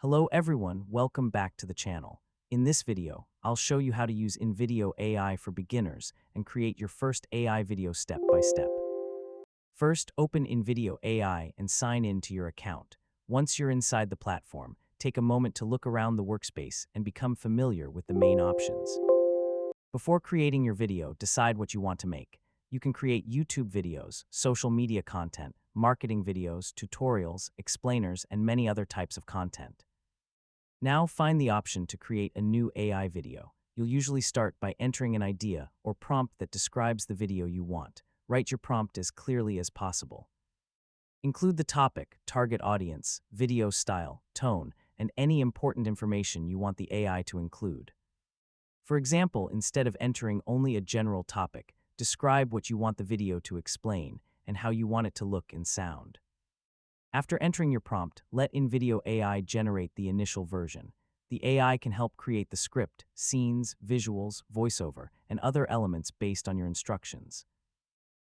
Hello everyone, welcome back to the channel. In this video, I'll show you how to use InVideo AI for beginners and create your first AI video step by step. First, open InVideo AI and sign in to your account. Once you're inside the platform, take a moment to look around the workspace and become familiar with the main options. Before creating your video, decide what you want to make. You can create YouTube videos, social media content, marketing videos, tutorials, explainers, and many other types of content. Now find the option to create a new AI video. You'll usually start by entering an idea or prompt that describes the video you want. Write your prompt as clearly as possible. Include the topic, target audience, video style, tone, and any important information you want the AI to include. For example, instead of entering only a general topic, describe what you want the video to explain and how you want it to look and sound. After entering your prompt, let InVideo AI generate the initial version. The AI can help create the script, scenes, visuals, voiceover, and other elements based on your instructions.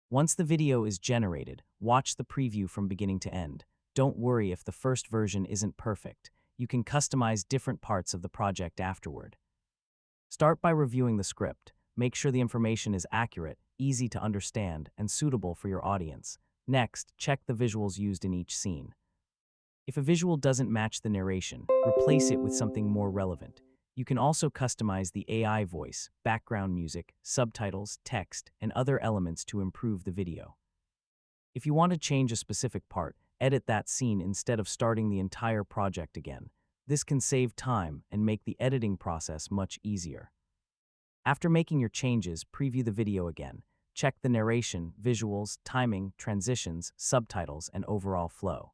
Once the video is generated, watch the preview from beginning to end. Don't worry if the first version isn't perfect. You can customize different parts of the project afterward. Start by reviewing the script. Make sure the information is accurate, easy to understand, and suitable for your audience. Next, check the visuals used in each scene. If a visual doesn't match the narration, replace it with something more relevant. You can also customize the AI voice, background music, subtitles, text, and other elements to improve the video. If you want to change a specific part, edit that scene instead of starting the entire project again. This can save time and make the editing process much easier. After making your changes, preview the video again. Check the narration, visuals, timing, transitions, subtitles, and overall flow.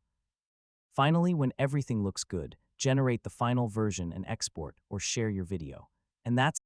Finally, when everything looks good, generate the final version and export or share your video. And that's